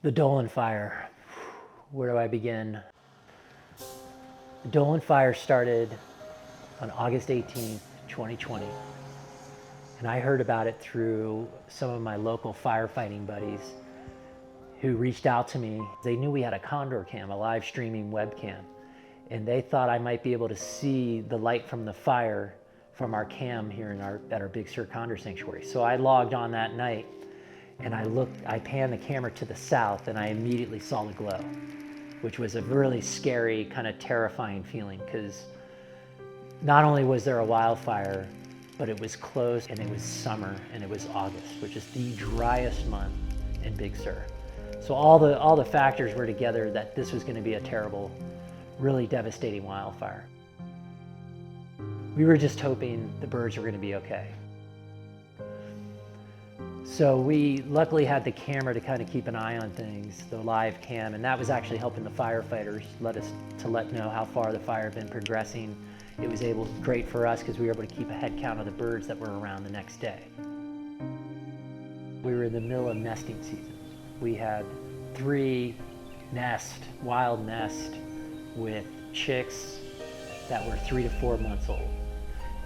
The Dolan Fire. Where do I begin? The Dolan Fire started on August 18th, 2020. And I heard about it through some of my local firefighting buddies who reached out to me. They knew we had a condor cam, a live streaming webcam, and they thought I might be able to see the light from the fire from our cam here at our Big Sur condor sanctuary. So I logged on that night and I panned the camera to the south and I immediately saw the glow, which was a really scary, kind of terrifying feeling, because not only was there a wildfire, but it was close and it was summer and it was August, which is the driest month in Big Sur. So all the factors were together that this was going to be a terrible, really devastating wildfire. We were just hoping the birds were going to be okay. So we luckily had the camera to kind of keep an eye on things, the live cam, and that was actually helping the firefighters let know how far the fire had been progressing. It was great for us because we were able to keep a head count of the birds that were around the next day. We were in the middle of nesting season. We had 3 wild nests with chicks that were 3 to 4 months old.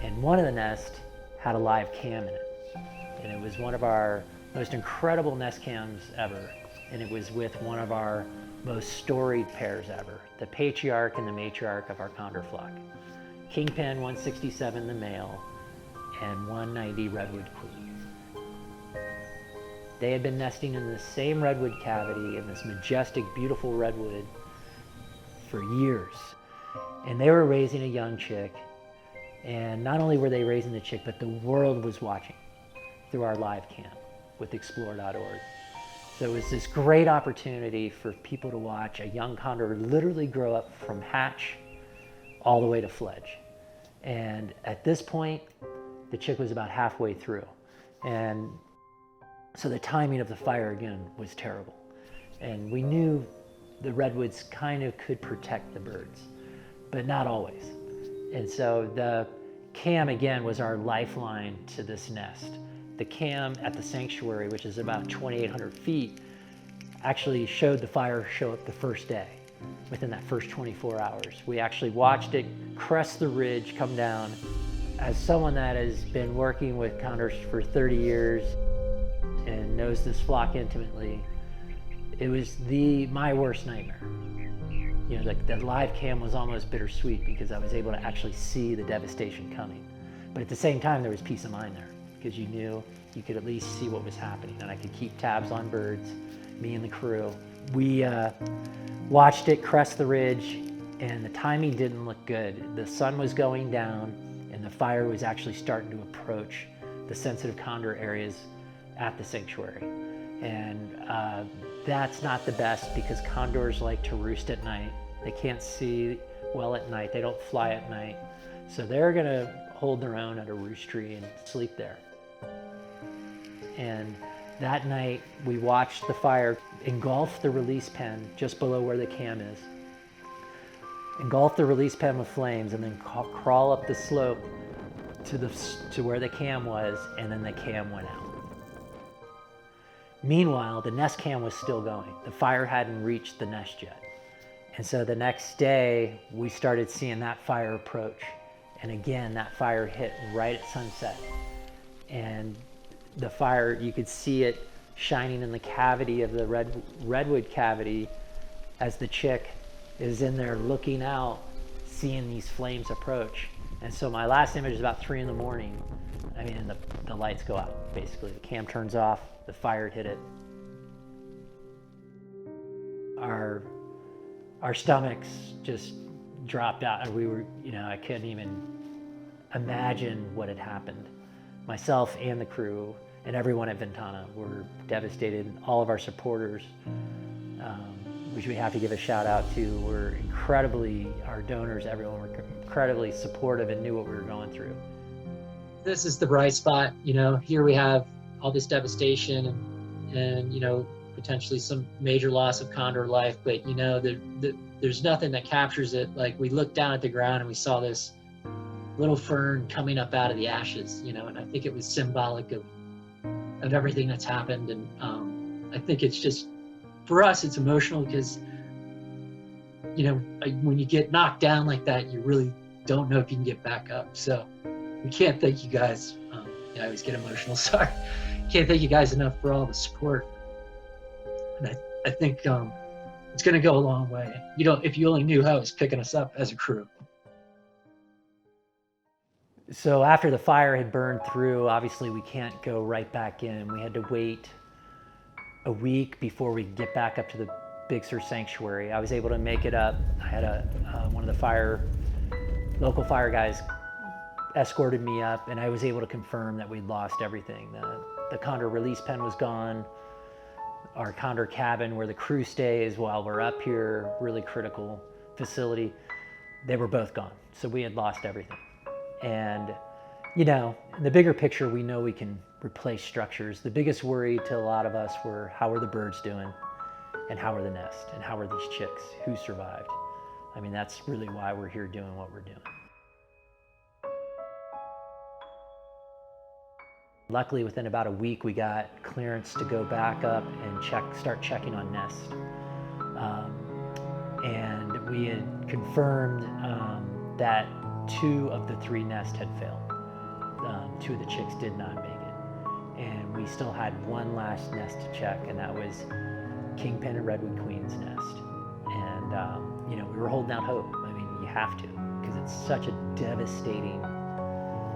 And one of the nests had a live cam in it. And it was one of our most incredible nest cams ever. And it was with one of our most storied pairs ever, the patriarch and the matriarch of our condor flock. Kingpin 167, the male, and 190 redwood queen. They had been nesting in the same redwood cavity in this majestic, beautiful redwood for years. And they were raising a young chick. And not only were they raising the chick, but the world was watching through our live cam with explore.org. So it was this great opportunity for people to watch a young condor literally grow up from hatch all the way to fledge. And at this point, the chick was about halfway through. And so the timing of the fire again was terrible. And we knew the redwoods kind of could protect the birds, but not always. And so the cam again was our lifeline to this nest. The cam at the sanctuary, which is about 2,800 feet, actually showed the fire show up the first day, within that first 24 hours. We actually watched it crest the ridge, come down. As someone that has been working with condors for 30 years and knows this flock intimately, it was my worst nightmare. You know, the live cam was almost bittersweet because I was able to actually see the devastation coming. But at the same time, there was peace of mind there because you knew you could at least see what was happening, and I could keep tabs on birds, me and the crew. We watched it crest the ridge, and the timing didn't look good. The sun was going down, and the fire was actually starting to approach the sensitive condor areas at the sanctuary. And that's not the best because condors like to roost at night. They can't see well at night. They don't fly at night. So they're gonna hold their own at a roost tree and sleep there. And that night we watched the fire engulf the release pen just below where the cam is. Engulf the release pen with flames and then crawl up the slope to where the cam was, and then the cam went out. Meanwhile, the nest cam was still going. The fire hadn't reached the nest yet. And so the next day, we started seeing that fire approach. And again, that fire hit right at sunset. And the fire, you could see it shining in the cavity of the redwood cavity as the chick is in there looking out, seeing these flames approach. And so my last image is about 3 in the morning. I mean, the lights go out, basically. The cam turns off, the fire hit it. Our stomachs just dropped out, and we were, I couldn't even imagine what had happened. Myself and the crew and everyone at Ventana were devastated. All of our supporters, which we have to give a shout out to, were our donors, everyone were incredibly supportive and knew what we were going through. This is the bright spot. Here we have all this devastation and potentially some major loss of condor life, but there's nothing that captures it. Like, we looked down at the ground and we saw this little fern coming up out of the ashes, and I think it was symbolic of everything that's happened. And I think it's just for us, it's emotional because, you know, when you get knocked down like that, you really don't know if you can get back up. So we can't thank you guys. I always get emotional, sorry. Can't thank you guys enough for all the support. And I think it's going to go a long way. If you only knew how it was picking us up as a crew. So after the fire had burned through, obviously we can't go right back in. We had to wait a week before we could get back up to the Big Sur sanctuary. I was able to make it up. I had one of the local fire guys escorted me up, and I was able to confirm that we'd lost everything. The condor release pen was gone. Our condor cabin where the crew stays while we're up here, really critical facility, they were both gone. So we had lost everything. And, you know, in the bigger picture, we know we can replace structures. The biggest worry to a lot of us were, how are the birds doing? And how are the nest? And how are these chicks? Who survived? I mean, that's really why we're here doing what we're doing. Luckily, within about a week, we got clearance to go back up and start checking on nests. And we had confirmed that 2 of the 3 nests had failed. 2 of the chicks did not make it. And we still had 1 last nest to check, and that was Kingpin and Redwood Queen's nest. And, you know, we were holding out hope. I mean, you have to, because it's such a devastating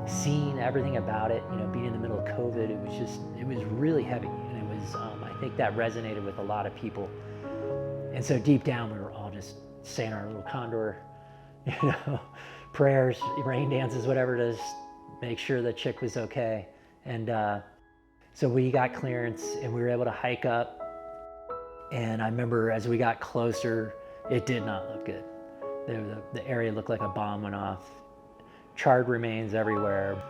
scene, everything about it, you know, being in the middle of COVID, it was really heavy. And it was, I think that resonated with a lot of people. And so deep down, we were all just saying our little condor, you know, prayers, rain dances, whatever it is, make sure the chick was okay. And so we got clearance and we were able to hike up. And I remember as we got closer, it did not look good. The area looked like a bomb went off. Charred remains everywhere.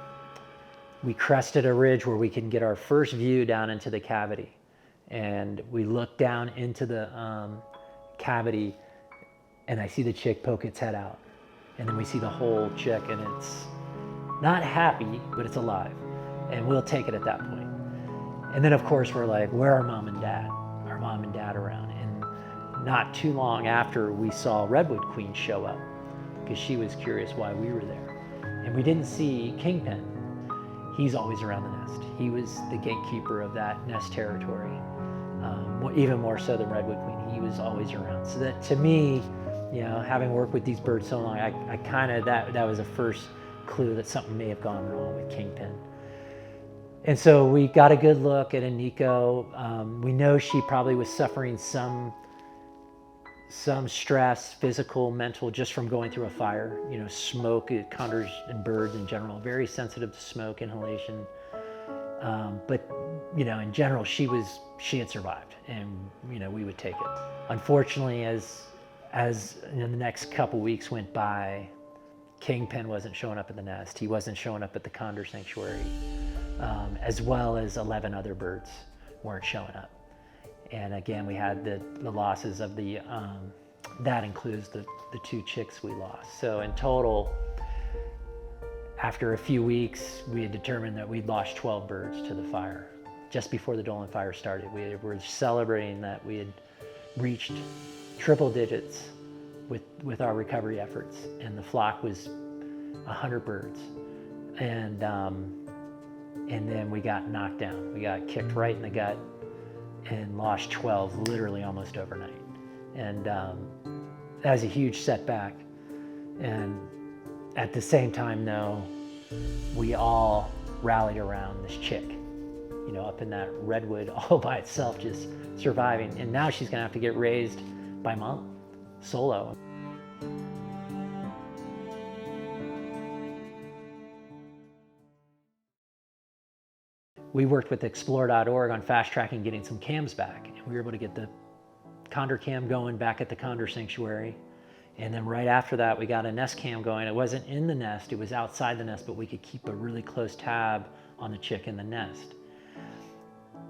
We crested a ridge where we can get our first view down into the cavity. And we look down into the cavity and I see the chick poke its head out. And then we see the whole chick and it's not happy, but it's alive. And we'll take it at that point. And then of course we're like, where are mom and dad? Are mom and dad around? And not too long after we saw Redwood Queen show up because she was curious why we were there. And we didn't see Kingpin. He's always around the nest. He was the gatekeeper of that nest territory. Even more so than Redwood Queen, he was always around. So that to me, you know, having worked with these birds so long, I kind of, that was a first clue that something may have gone wrong with Kingpin. And so we got a good look at Iniko. We know she probably was suffering some stress, physical, mental, just from going through a fire. You know, smoke, condors and birds in general, very sensitive to smoke inhalation. But, you know, in general, she had survived and, you know, we would take it. Unfortunately, as you know, the next couple weeks went by, Kingpin wasn't showing up at the nest. He wasn't showing up at the condor sanctuary, as well as 11 other birds weren't showing up. And again, we had the losses of that includes the 2 chicks we lost. So in total, after a few weeks, we had determined that we'd lost 12 birds to the fire. Just before the Dolan Fire started, we were celebrating that we had reached triple digits with our recovery efforts. And the flock was 100 birds. And then we got knocked down. We got kicked right in the gut and lost 12 literally almost overnight. And that was a huge setback. And at the same time, though, we all rallied around this chick, you know, up in that redwood all by itself, just surviving. And now she's gonna have to get raised by mom, solo. We worked with explore.org on fast tracking getting some cams back. And we were able to get the condor cam going back at the condor sanctuary. And then right after that, we got a nest cam going. It wasn't in the nest, it was outside the nest, but we could keep a really close tab on the chick in the nest.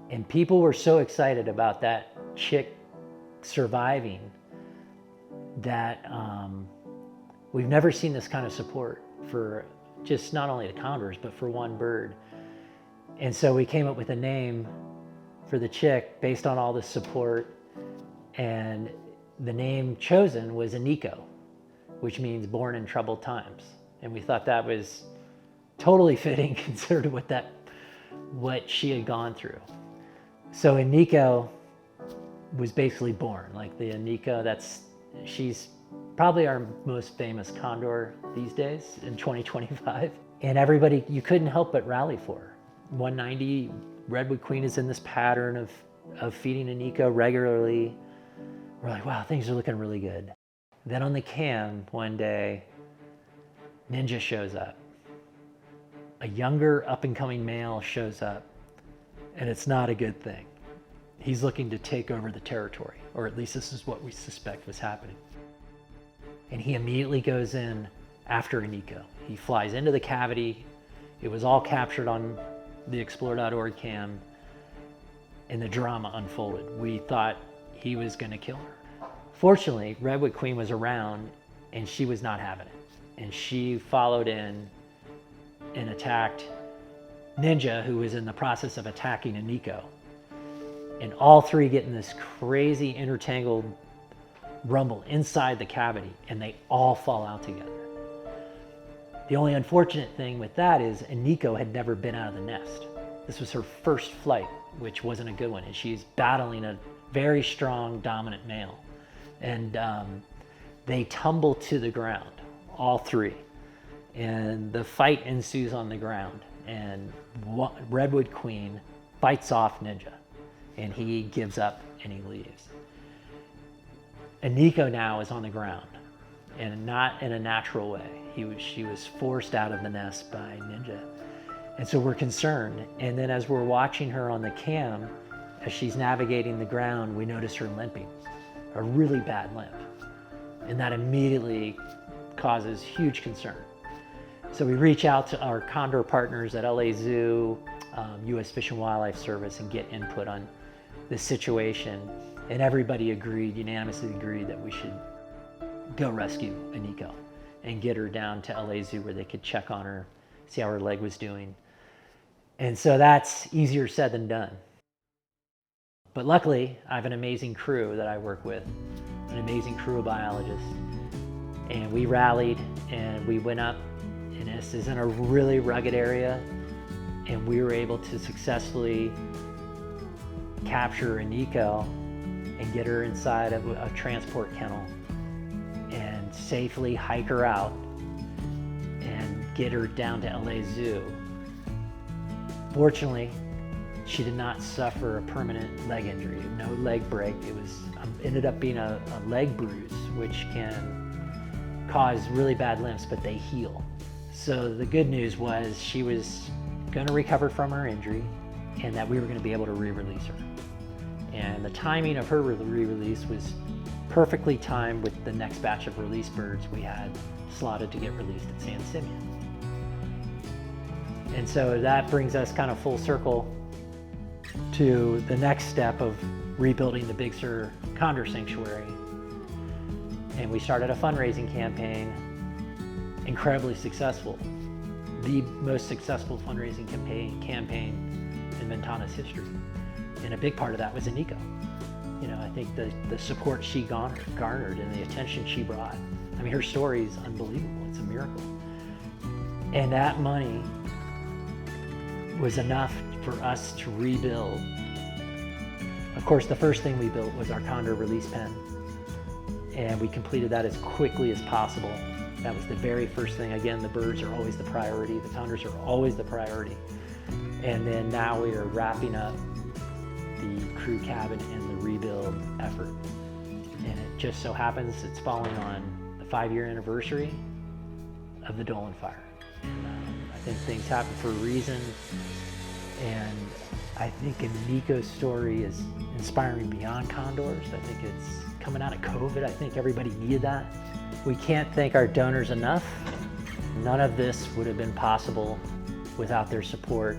And people were so excited about that chick surviving that we've never seen this kind of support for just not only the condors, but for one bird. And so we came up with a name for the chick based on all the support And the name chosen was Iniko, which means born in troubled times. And we thought that was totally fitting considered what she had gone through. So Iniko was basically born, like the Iniko, she's probably our most famous condor these days in 2025. And everybody, you couldn't help but rally for her. 190 Redwood Queen is in this pattern of feeding Iniko regularly. We're like, wow, things are looking really good. Then on the cam one day, Ninja shows up. A younger up-and-coming male shows up, and it's not a good thing. He's looking to take over the territory, or at least this is what we suspect was happening. And he immediately goes in after Iniko. He flies into the cavity. It was all captured on the Explore.org cam, and the drama unfolded. We thought he was going to kill her. Fortunately, Redwood Queen was around, and she was not having it. And she followed in and attacked Ninja, who was in the process of attacking Iniko. And all three get in this crazy intertangled rumble inside the cavity, and they all fall out together. The only unfortunate thing with that is Iniko had never been out of the nest. This was her first flight, which wasn't a good one, and she's battling a very strong, dominant male. And they tumble to the ground, all three. And the fight ensues on the ground, and Redwood Queen bites off Ninja, and he gives up and he leaves. Iniko now is on the ground, and not in a natural way. She was forced out of the nest by Ninja. And so we're concerned. And then as we're watching her on the cam, as she's navigating the ground, we notice her limping, a really bad limp. And that immediately causes huge concern. So we reach out to our condor partners at LA Zoo, US Fish and Wildlife Service, and get input on this situation. And everybody unanimously agreed that we should go rescue Iniko and get her down to LA Zoo where they could check on her, see how her leg was doing. And so that's easier said than done. But luckily, I have an amazing crew that I work with, an amazing crew of biologists. And we rallied and we went up, and this is in a really rugged area, and we were able to successfully capture Iniko and get her inside of a transport kennel and safely hike her out and get her down to LA Zoo. Fortunately, she did not suffer a permanent leg injury, no leg break. It was ended up being a leg bruise, which can cause really bad limps, but they heal. So the good news was she was going to recover from her injury, and that we were going to be able to re-release her. And the timing of her re-release was perfectly timed with the next batch of release birds we had slotted to get released at San Simeon. And so that brings us kind of full circle to the next step of rebuilding the Big Sur Condor Sanctuary. And we started a fundraising campaign, incredibly successful, the most successful fundraising campaign in Ventana's history. And a big part of that was Iniko. You know, I think the support she garnered and the attention she brought. I mean, her story is unbelievable. It's a miracle. And that money was enough for us to rebuild. Of course, the first thing we built was our condor release pen, and we completed that as quickly as possible. That was the very first thing. Again, the birds are always the priority. The condors are always the priority. And then now we are wrapping up the crew cabin and the rebuild effort. And it just so happens it's falling on the 5-year anniversary of the Dolan Fire. And, I think things happen for a reason. And I think Iniko's story is inspiring beyond condors. I think it's coming out of COVID. I think everybody needed that. We can't thank our donors enough. None of this would have been possible without their support.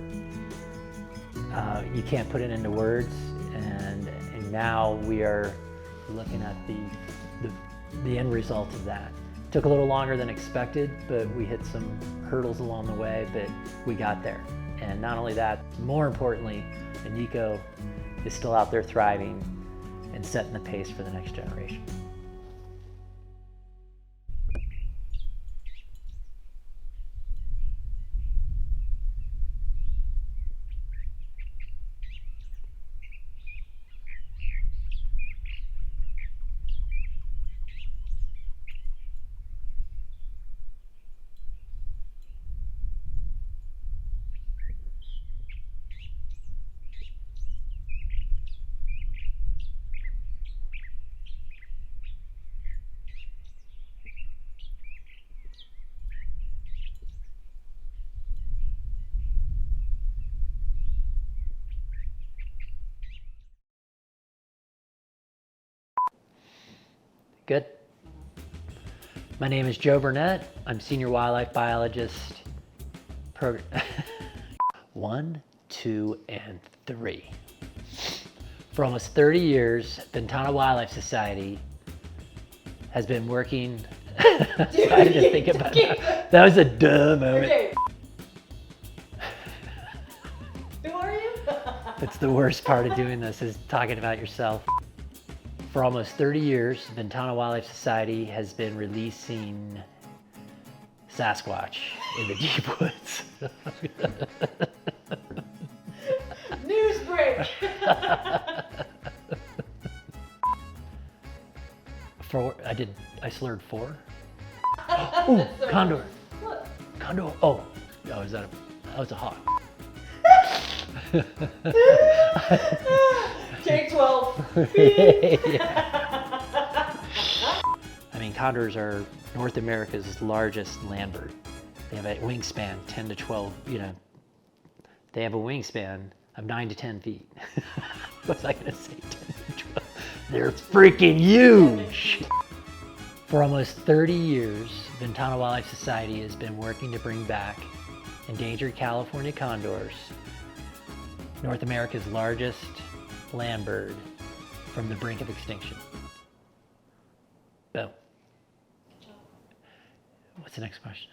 You can't put it into words, and now we are looking at the end result of that. Took a little longer than expected, but we hit some hurdles along the way, but we got there. And not only that, more importantly, Iniko is still out there thriving, and setting the pace for the next generation. Good. My name is Joe Burnett. I'm senior wildlife biologist. 1, 2, and 3. For almost 30 years, Ventana Wildlife Society has been working. I had to think about that. That was a duh moment. Okay. Who are you? It's the worst part of doing this is talking about yourself. For almost 30 years, Ventana Wildlife Society has been releasing Sasquatch in the deep woods. News break. I slurred 4. Oh, condor. Look. Condor. Oh, that was a hawk. Take 12. I mean, condors are North America's largest land bird. They have a wingspan 10 to 12, they have a wingspan of 9 to 10 feet. What was I gonna say, 10 to 12? They're freaking huge. For almost 30 years, Ventana Wildlife Society has been working to bring back endangered California condors, North America's largest land bird, from the brink of extinction. Boom. What's the next question?